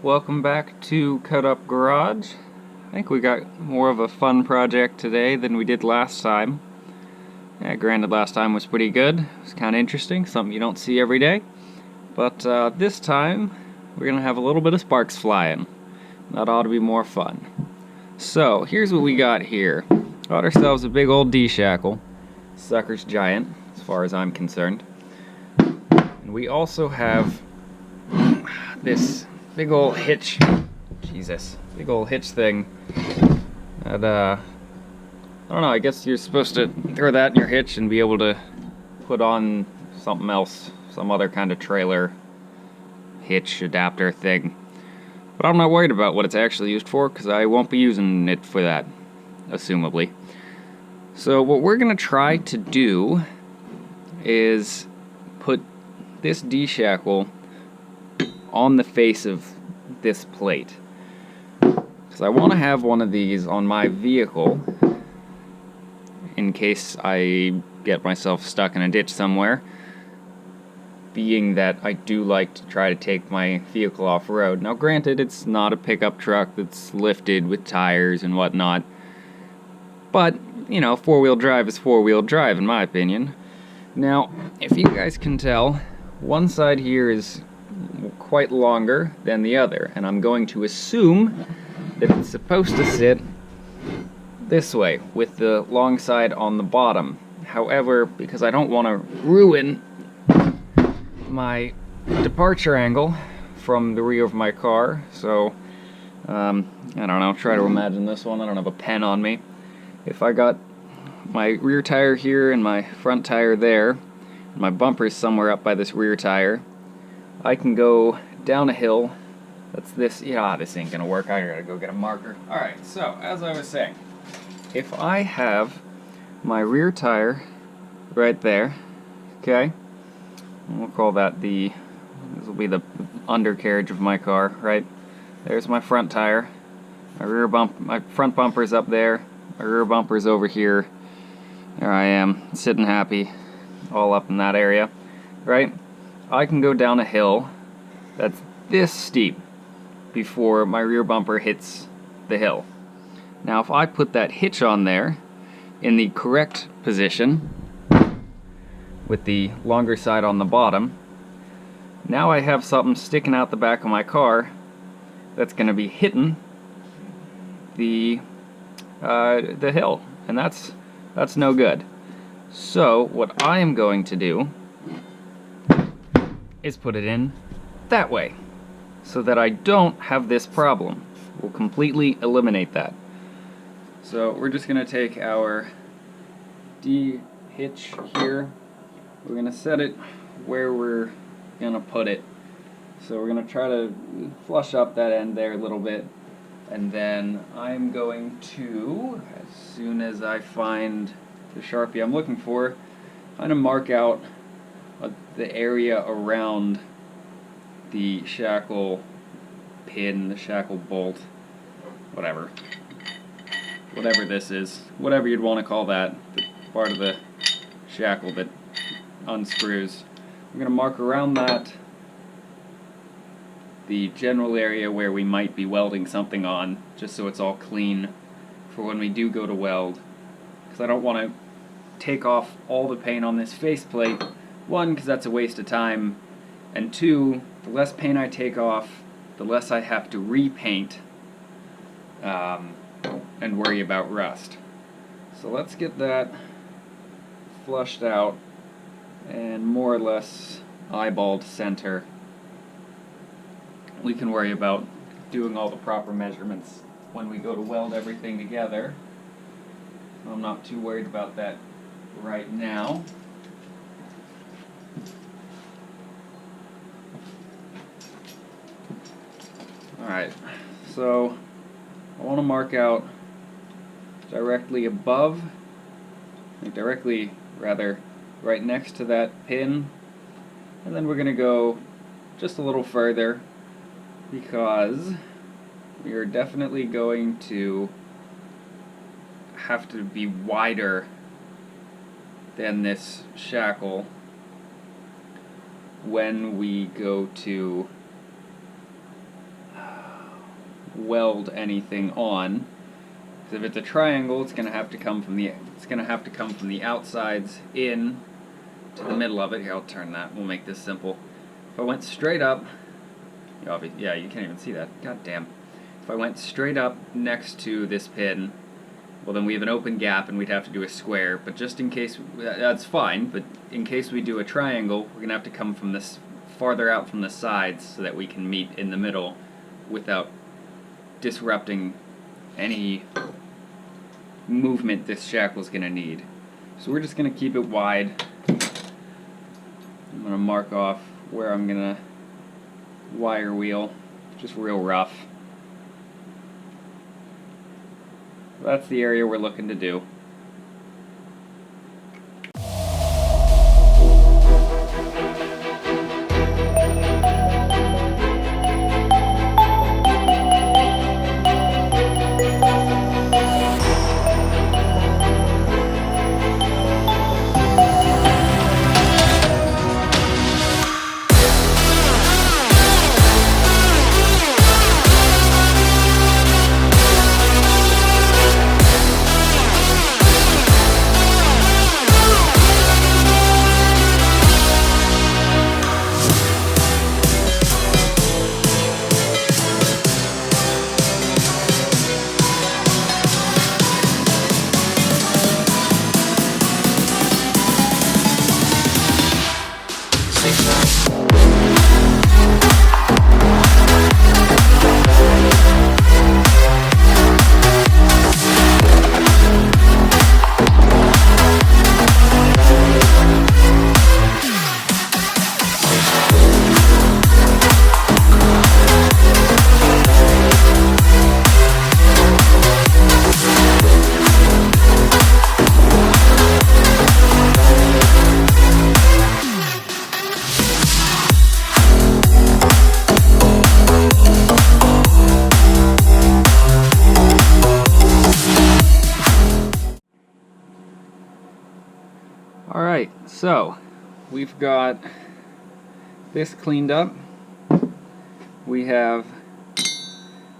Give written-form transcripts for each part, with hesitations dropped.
welcome back to Cut Up Garage. I think we got more of a fun project today than we did last time. Yeah, granted last time was pretty good. It was kind of interesting, something you don't see every day. But this time, we're going to have a little bit of sparks flying. That ought to be more fun. So, here's what we got here. Got ourselves a big old D-shackle. Sucker's giant, as far as I'm concerned. And we also have this big old hitch, big old hitch thing that, I don't know, I guess you're supposed to throw that in your hitch and be able to put on something else, some other kind of trailer hitch adapter thing. But I'm not worried about what it's actually used for, because I won't be using it for that, assumably. So what we're going to try to do is put this D-shackle on the face of this plate, because I want to have one of these on my vehicle in case I get myself stuck in a ditch somewhere, being that I do like to try to take my vehicle off-road. Now granted, it's not a pickup truck that's lifted with tires and whatnot, but, you know, four-wheel drive is four-wheel drive in my opinion. Now, if you guys can tell, one side here is quite longer than the other, and I'm going to assume that it's supposed to sit this way, with the long side on the bottom. However, because I don't want to ruin my departure angle from the rear of my car, so, I don't know, try to imagine this one. I don't have a pen on me. If I got my rear tire here and my front tire there, and my bumper's somewhere up by this rear tire, I can go down a hill. That's this. Yeah, this ain't gonna work. I gotta go get a marker. Alright, so, as I was saying, if I have my rear tire right there, okay, we'll call that this will be the undercarriage of my car, right? There's my front tire. My front bumper's up there. My rear bumper's over here. There I am, sitting happy, all up in that area, right? I can go down a hill that's this steep before my rear bumper hits the hill. Now if I put that hitch on there in the correct position with the longer side on the bottom, now I have something sticking out the back of my car that's going to be hitting the hill, and that's no good. So what I am going to do is put it in that way, so that I don't have this problem. We'll completely eliminate that. So we're just going to take our D-hitch here. We're going to set it where we're going to put it. So we're going to try to flush up that end there a little bit. And then I'm going to, as soon as I find the Sharpie I'm looking for, kind of mark out the area around the shackle pin, the shackle bolt, whatever this is, whatever you'd want to call that, the part of the shackle that unscrews. I'm going to mark around that the general area where we might be welding something on, just so it's all clean for when we do go to weld, because I don't want to take off all the paint on this faceplate. One, because that's a waste of time, and two, the less paint I take off, the less I have to repaint and worry about rust. So let's get that flushed out and more or less eyeballed center. We can worry about doing all the proper measurements when we go to weld everything together. I'm not too worried about that right now. Alright, so I want to mark out directly above, right next to that pin, and then we're going to go just a little further, because we are definitely going to have to be wider than this shackle when we go to weld anything on. Because if it's a triangle, it's gonna have to come from the outsides in to the middle of it. Here, I'll turn that. We'll make this simple. If I went straight up, yeah, you can't even see that. God damn. If I went straight up next to this pin, well, then we have an open gap and we'd have to do a square. But just in case, that's fine. But in case we do a triangle, we're gonna have to come from this farther out from the sides so that we can meet in the middle without disrupting any movement this shackle's gonna need. So we're just gonna keep it wide. I'm gonna mark off where I'm gonna wire wheel, just real rough. That's the area we're looking to do. Alright, so we've got this cleaned up. We have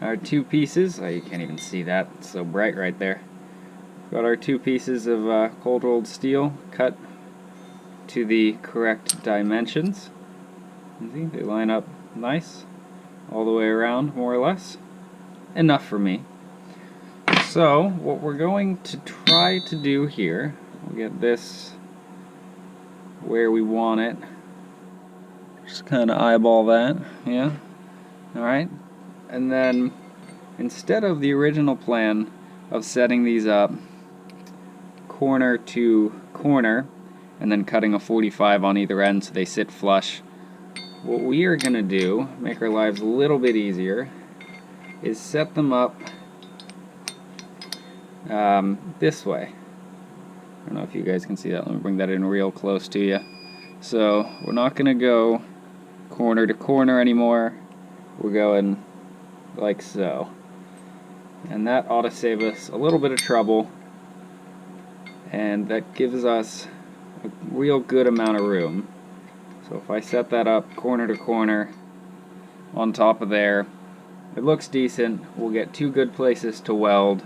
our two pieces. Oh, you can't even see that. It's so bright right there. Got our two pieces of cold rolled steel cut to the correct dimensions. See, they line up nice all the way around, more or less. Enough for me. So what we're going to try to do here, we'll get this where we want it. Just kind of eyeball that, yeah. Alright, and then instead of the original plan of setting these up corner to corner and then cutting a 45 on either end so they sit flush, what we are going to do, make our lives a little bit easier, is set them up this way. I don't know if you guys can see that. Let me bring that in real close to you. So we're not going to go corner to corner anymore. We're going like so. And that ought to save us a little bit of trouble. And that gives us a real good amount of room. So if I set that up corner to corner on top of there, it looks decent. We'll get two good places to weld.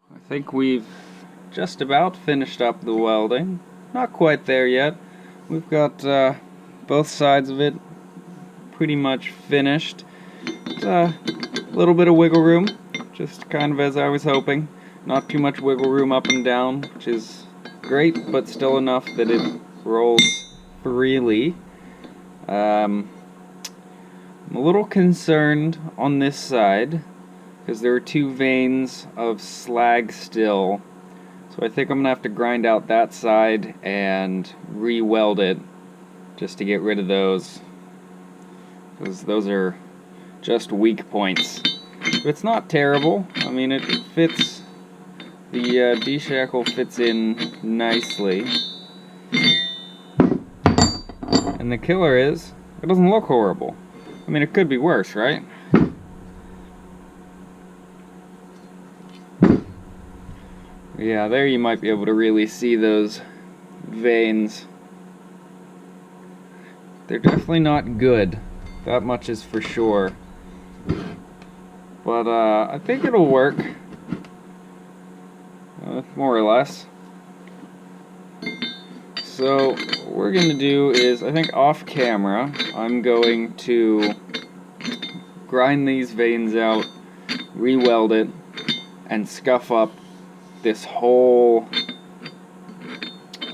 I think we've just about finished up the welding. Not quite there yet. We've got both sides of it pretty much finished. A little bit of wiggle room, just kind of as I was hoping. Not too much wiggle room up and down, which is great, but still enough that it rolls freely. I'm a little concerned on this side, because there are two veins of slag still. So I think I'm going to have to grind out that side and re-weld it just to get rid of those. Because those are just weak points. But it's not terrible. I mean, it fits. The D-shackle fits in nicely. And the killer is, it doesn't look horrible. I mean, it could be worse, right? Yeah, there you might be able to really see those veins. They're definitely not good. That much is for sure. But I think it'll work. More or less. So what we're going to do is, I think off camera, I'm going to grind these veins out, re-weld it, and scuff up this whole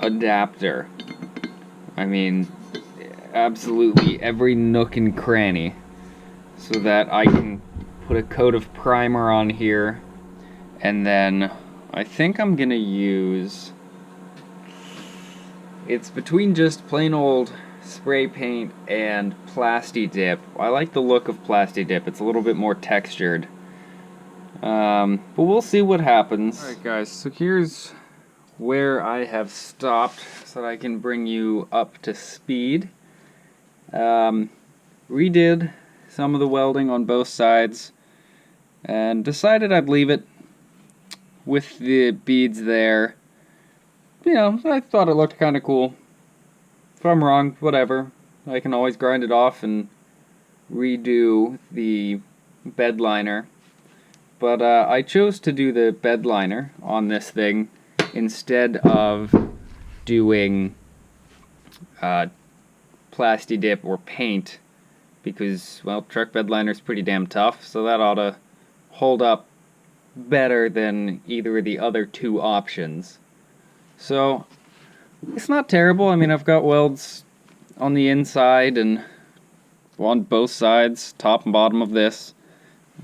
adapter. I mean, absolutely every nook and cranny, so that I can put a coat of primer on here, and then I think I'm gonna use, it's between just plain old spray paint and Plasti Dip. I like the look of Plasti Dip. It's a little bit more textured. But we'll see what happens. Alright guys, so here's where I have stopped so that I can bring you up to speed. Redid some of the welding on both sides and decided I'd leave it with the beads there. You know, I thought it looked kind of cool. If I'm wrong, whatever. I can always grind it off and redo the bed liner. But I chose to do the bed liner on this thing instead of doing Plasti Dip or paint, because, well, truck bed liner is pretty damn tough, so that ought to hold up better than either of the other two options. So it's not terrible. I mean, I've got welds on the inside and on both sides, top and bottom of this.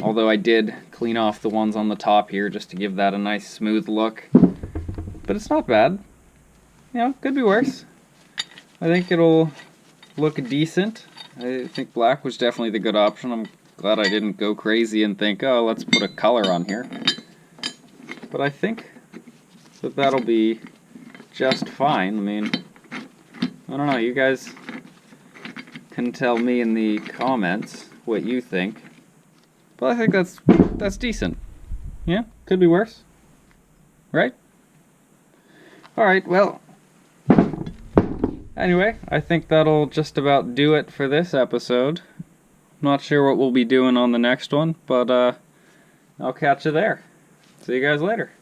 Although I did clean off the ones on the top here just to give that a nice smooth look. But it's not bad. You know, could be worse. I think it'll look decent. I think black was definitely the good option. I'm glad I didn't go crazy and think, oh, let's put a color on here. But I think that that'll be just fine. I mean, I don't know, you guys can tell me in the comments what you think. But I think that's decent. Yeah, could be worse. Right? Alright, well, anyway, I think that'll just about do it for this episode. Not sure what we'll be doing on the next one, but I'll catch you there. See you guys later.